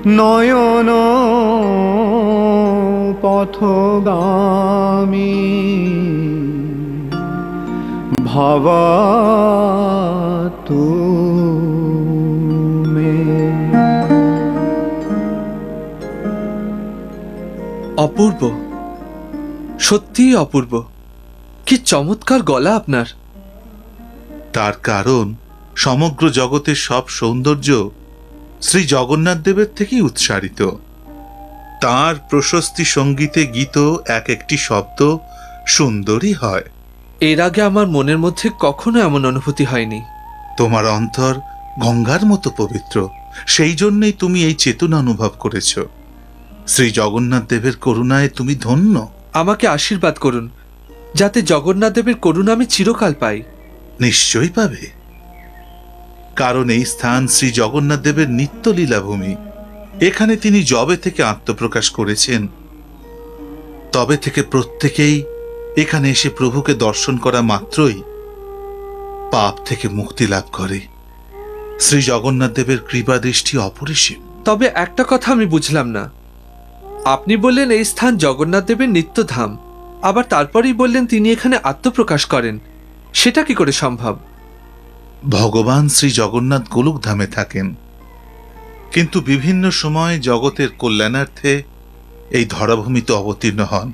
নয়ন পথগামী ভবাতু মে। অপূর্ব, সত্যিই অপূর্ব। কি চমৎকার গলা আপনার। তার কারণ সমগ্র জগতের সব সৌন্দর্য শ্রী জগন্নাথ দেবের থেকেই উৎসারিত। তার প্রশস্তি সঙ্গীতে গীত এক একটি শব্দ সুন্দরই হয়। এর আগে আমার মনের মধ্যে কখনো এমন অনুভূতি হয়নি। তোমার অন্তর গঙ্গার মতো পবিত্র, সেই জন্যই তুমি এই চেতনা অনুভব করেছ। শ্রী জগন্নাথ দেবের করুণায় তুমি ধন্য। আমাকে আশীর্বাদ করুন, যাতে জগন্নাথ দেবের করুণা আমি চিরকাল পাই। নিশ্চয়ই পাবে, কারণ এই স্থান শ্রী জগন্নাথ দেবের নিত্য লীলাভূমি। এখানে তিনি যবে থেকে আত্মপ্রকাশ করেছেন, তবে থেকে প্রত্যেকেই এখানে এসে প্রভুকে দর্শন করা মাত্রই পাপ থেকে মুক্তি লাভ করে। শ্রী জগন্নাথ দেবের কৃপা দৃষ্টি অপরিসীম। তবে একটা কথা আমি বুঝলাম না। আপনি বললেন এই স্থান জগন্নাথ দেবের নিত্যধাম, আবার তারপরেই বললেন তিনি এখানে আত্মপ্রকাশ করেন। সেটা কি করে সম্ভব? ভগবান শ্রী জগন্নাথ গোলকধামে থাকেন, কিন্তু বিভিন্ন সময় জগতের কল্যাণার্থে এই ধরাভূমিতে অবতীর্ণ হন।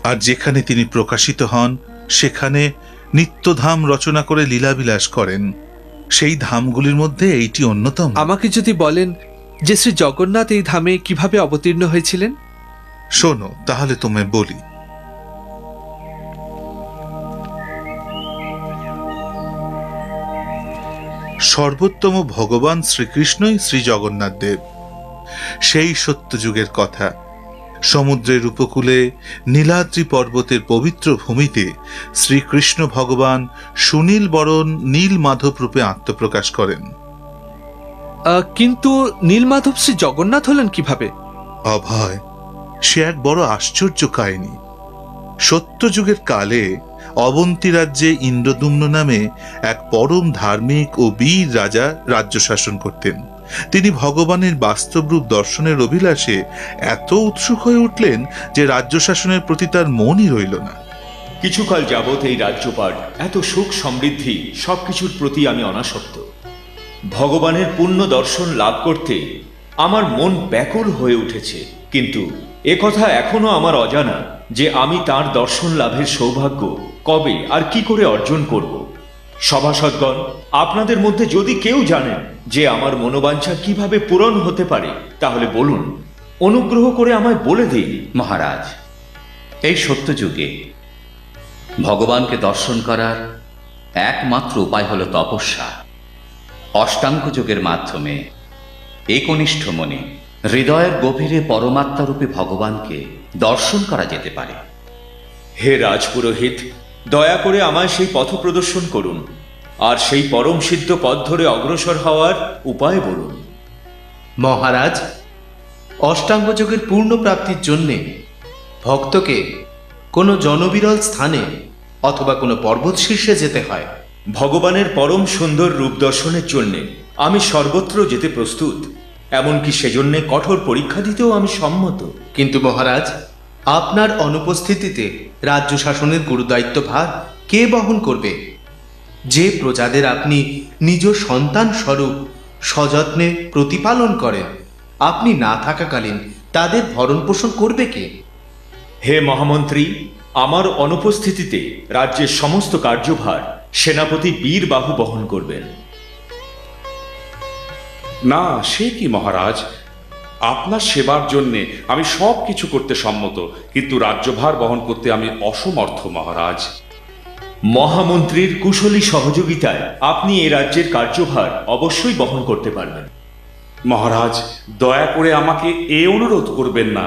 আর যেখানে তিনি প্রকাশিত হন সেখানে নিত্যধাম রচনা করে লীলাবিলাস করেন। সেই ধামগুলির মধ্যে এইটি অন্যতম। আমাকে যদি বলেন যে শ্রী জগন্নাথ এই ধামে কিভাবে অবতীর্ণ হয়েছিলেন। শোনো, তাহলে তোমায় বলি। সর্বোত্তম ভগবান শ্রীকৃষ্ণই শ্রী জগন্নাথ দেব। সেই সত্যযুগের কথা। সমুদ্রের উপকূলে নীলাদ্রি পর্বতের পবিত্র ভূমিতে শ্রীকৃষ্ণ ভগবান সুনীল বরণ নীল মাধব রূপে আত্মপ্রকাশ করেন। কিন্তু নীলমাধব শ্রী জগন্নাথ হলেন কিভাবে? অভয়, সে এক বড় আশ্চর্য কাহিনী। সত্যযুগের কালে অবন্তী রাজ্যে ইন্দ্রদুম্ন নামে এক পরম ধার্মিক ও বীর রাজা রাজ্য শাসন করতেন। তিনি ভগবানের বাস্তব রূপ দর্শনের অভিলাষে এত উৎসুক হয়ে উঠলেন যে রাজ্য শাসনের প্রতি তার মনই রইল না। কিছুকাল যাবৎ এই রাজ্যপাট, এত সুখ সমৃদ্ধি, সবকিছুর প্রতি আমি অনাসক্ত। ভগবানের পূর্ণ দর্শন লাভ করতে আমার মন ব্যাকুল হয়ে উঠেছে, কিন্তু একথা এখনো আমার অজানা যে আমি তার দর্শন লাভের সৌভাগ্য কবে আর কি করে অর্জন করব। সভাসদগণ, আপনাদের মধ্যে যদি কেউ জানেন যে আমার মনোবাঞ্ছা কিভাবে পূরণ হতে পারে, তাহলে বলুন, অনুগ্রহ করে আমায় বলে দিন। মহারাজ, এই সত্যযুগে ভগবানকে দর্শন করার একমাত্র উপায় হল তপস্যা। অষ্টাঙ্গ যোগের মাধ্যমে একনিষ্ঠ মনে হৃদয়ের গভীরে পরমাত্মারূপে ভগবানকে দর্শন করা যেতে পারে। হে রাজপুরোহিত, দয়া করে আমায় সেই পথ প্রদর্শন করুন, আর সেই পরম সিদ্ধ পথ ধরে অগ্রসর হওয়ার উপায় বলুন। মহারাজ, অষ্টাঙ্গযোগের পূর্ণ প্রাপ্তির জন্যে ভক্তকে কোনো জনবিরল স্থানে অথবা কোনো পর্বত শীর্ষে যেতে হয়। ভগবানের পরম সুন্দর রূপ দর্শনের জন্যে আমি সর্বত্র যেতে প্রস্তুত, এমনকি সেজন্যে কঠোর পরীক্ষা দিতেও আমি সম্মত। কিন্তু মহারাজ, আপনার অনুপস্থিতিতে রাজ্য শাসনের গুরুদায়িত্ব ভার কে বহন করবে? যে প্রজাদের আপনি নিজ সন্তান স্বরূপ সযত্নে প্রতিপালন করেন, আপনি না থাকাকালীন তাদের ভরণ পোষণ করবে কে? হে মহামন্ত্রী, আমার অনুপস্থিতিতে রাজ্যের সমস্ত কার্যভার সেনাপতি বীরবাহু বহন করবেন। না, সে কি মহারাজ, আপনার সেবার জন্যে আমি সব কিছু করতে সম্মত, কিন্তু রাজ্যভার বহন করতে আমি অসমর্থ মহারাজ। মহামন্ত্রীর কুশলী সহযোগিতায় আপনি এ রাজ্যের কার্যভার অবশ্যই বহন করতে পারবেন। মহারাজ, দয়া করে আমাকে এ অনুরোধ করবেন না।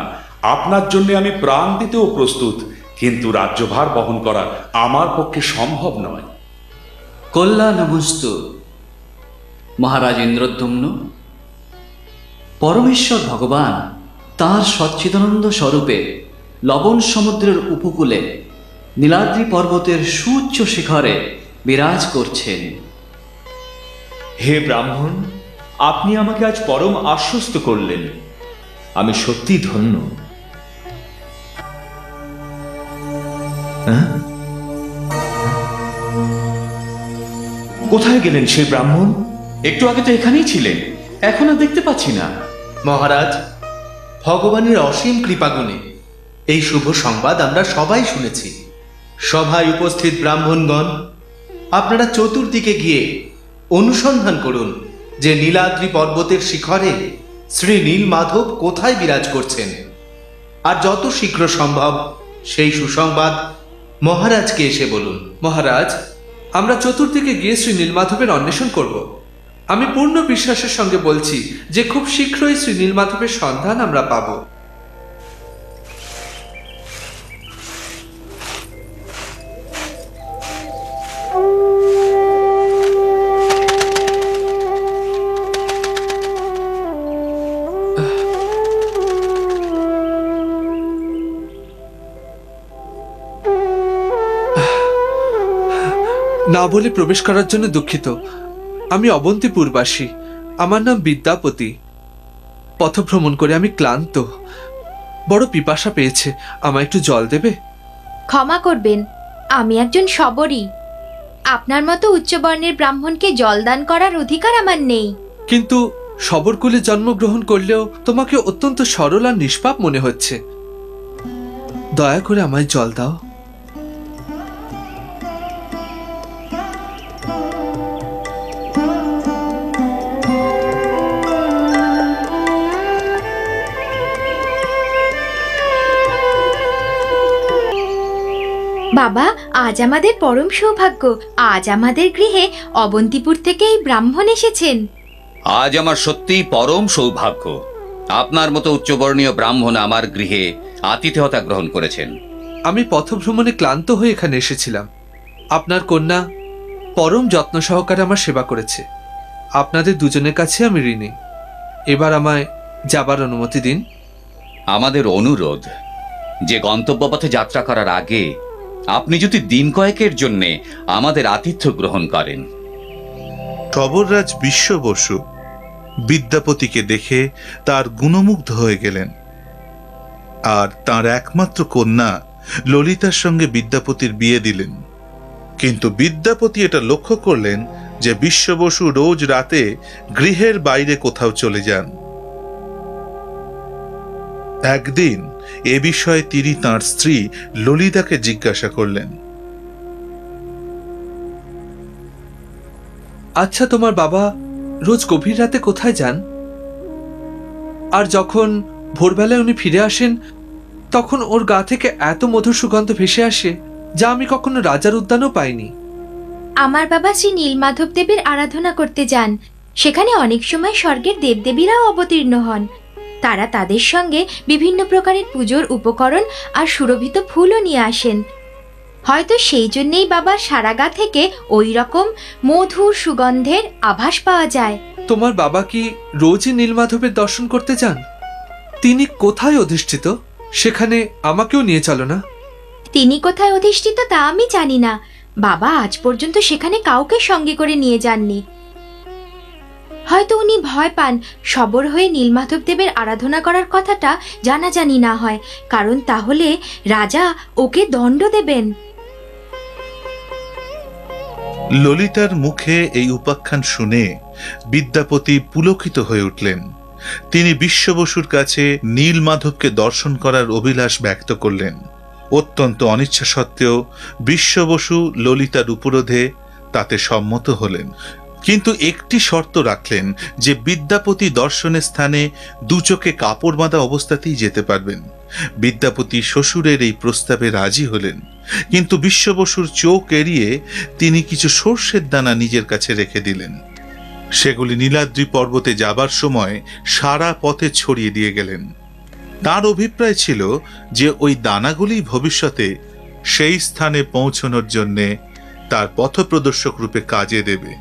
আপনার জন্য আমি প্রাণ দিতেও প্রস্তুত, কিন্তু রাজ্যভার বহন করা আমার পক্ষে সম্ভব নয়। কল্যাণমস্তু মহারাজ ইন্দ্রদ্যুম্ন। পরমেশ্বর ভগবান তাঁর সচ্চিদানন্দ স্বরূপে লবণ সমুদ্রের উপকূলে নীলাদ্রি পর্বতের সুউচ্চ শিখরে বিরাজ করছেন। হে ব্রাহ্মণ, আপনি আমাকে আজ পরম আশ্বস্ত করলেন। আমি সত্যি ধন্য। হ্যাঁ? কোথায় গেলেন সেই ব্রাহ্মণ? একটু আগে তো এখানেই ছিলেন, এখন আর দেখতে পাচ্ছি না। মহারাজ, ভগবানের অসীম কৃপাগুণে এই শুভ সংবাদ আমরা সবাই শুনেছি। সভায় উপস্থিত ব্রাহ্মণগণ, আপনারা চতুর্দিকে গিয়ে অনুসন্ধান করুন যে নীলাদ্রি পর্বতের শিখরে শ্রী নীলমাধব কোথায় বিরাজ করছেন, আর যত শীঘ্র সম্ভব সেই সুসংবাদ মহারাজকে এসে বলুন। মহারাজ, আমরা চতুর্দিকে গিয়ে শ্রী নীলমাধবের অন্বেষণ করব। আমি পূর্ণ বিশ্বাসের সঙ্গে বলছি যে খুব শীঘ্রই শ্রী নীলমাধবের সন্ধান আমরা পাব। না বলে প্রবেশ করার জন্য দুঃখিত। আমি অবন্তিপুরবাসী, আমার নাম বিদ্যাপতি। পথভ্রমণ করে আমি ক্লান্ত, বড় পিপাসা পেয়েছে। আমায় একটু জল দেবে? ক্ষমা করবেন, আমি একজন শবরী। আপনার মতো উচ্চবর্ণের ব্রাহ্মণকে জলদান করার অধিকার আমার নেই। কিন্তু শবরকুলে জন্মগ্রহণ করলেও তোমাকে অত্যন্ত সরল আর নিষ্পাপ মনে হচ্ছে। দয়া করে আমায় জল দাও। বাবা, আজ আমাদের পরম সৌভাগ্য। আজ আমাদের গৃহে অবন্তিপুর থেকে এই ব্রাহ্মণ এসেছেন। আজ আমার সত্যিই পরম সৌভাগ্য। আপনার মতো উচ্চবর্ণীয় ব্রাহ্মণ আমার গৃহে আতিথেয়তা গ্রহণ করেছেন। আমি পথভ্রমণে ক্লান্ত হয়ে এখানে এসেছিলাম। আপনার কন্যা পরম যত্ন সহকারে আমার সেবা করেছে। আপনাদের দুজনের কাছে আমি ঋণী। এবার আমায় যাবার অনুমতি দিন। আমাদের অনুরোধ যে গন্তব্যপথে যাত্রা করার আগে আপনি যদি দিন কয়েকের জন্যে আমাদের আতিথ্য গ্রহণ করেন। শবররাজ বিশ্ব বসু বিদ্যাপতিকে দেখে তার গুণমুগ্ধ হয়ে গেলেন, আর তার একমাত্র কন্যা ললিতার সঙ্গে বিদ্যাপতির বিয়ে দিলেন। কিন্তু বিদ্যাপতি এটা লক্ষ্য করলেন যে বিশ্ব বসু রোজ রাতে গৃহের বাইরে কোথাও চলে যান। একদিন এ বিষয়ে তিনি তাঁর স্ত্রী ললিতাকে জিজ্ঞাসা করলেন। আচ্ছা, তোমার বাবা রোজ গভীর রাতে কোথায় যান? আর যখন ভোরবেলায় উনি ফিরে আসেন তখন ওর গা থেকে এত মধুর সুগন্ধ ভেসে আসে যা আমি কখনো রাজার উদ্যানও পাইনি। আমার বাবা শ্রী নীলমাধব দেবের আরাধনা করতে যান। সেখানে অনেক সময় স্বর্গের দেবদেবীরাও অবতীর্ণ হন। তারা তাদের সঙ্গে বিভিন্ন প্রকারের পুজোর উপকরণ আর সুরভিত ফুলও নিয়ে আসেন। হয়তো সেই জন্যেই বাবার সারা গা থেকে ওই রকম মধুর সুগন্ধের আভাস পাওয়া যায়। তোমার বাবা কি রোজই নীলমাধবের দর্শন করতে যান? তিনি কোথায় অধিষ্ঠিত? সেখানে আমাকেও নিয়ে চলো না। তিনি কোথায় অধিষ্ঠিত তা আমি জানি না। বাবা আজ পর্যন্ত সেখানে কাউকে সঙ্গে করে নিয়ে যাননি। হয়তো উনি ভয় পান শবর হয়ে নীলমাধব দেবের আরাধনা করার কথাটা জানাজানি না হয়, কারণ তাহলে রাজা ওকে দণ্ড দেবেন। ললিতার মুখে এই উপাখ্যান শুনে বিদ্যাপতি পুলকিত হয়ে উঠলেন। তিনি বিশ্ব বসুর কাছে নীলমাধবকে দর্শন করার অভিলাষ ব্যক্ত করলেন। অত্যন্ত অনিচ্ছা সত্ত্বেও বিশ্ব বসু ললিতার উপরোধে তাতে সম্মত হলেন, কিন্তু একটি শর্ত রাখলেন যে বিদ্যাপতি দর্শনের স্থানে দু চোখে কাপড় বাঁধা অবস্থাতেই যেতে পারবেন। বিদ্যাপতি শ্বশুরের এই প্রস্তাবে রাজি হলেন, কিন্তু বিশ্ব বসুর চোখ এড়িয়ে তিনি কিছু সর্ষের দানা নিজের কাছে রেখে দিলেন। সেগুলি নীলাদ্রি পর্বতে যাবার সময় সারা পথে ছড়িয়ে দিয়ে গেলেন। তার অভিপ্রায় ছিল যে ওই দানাগুলি ভবিষ্যতে সেই স্থানে পৌঁছানোর জন্যে তার পথপ্রদর্শক রূপে কাজে দেবে।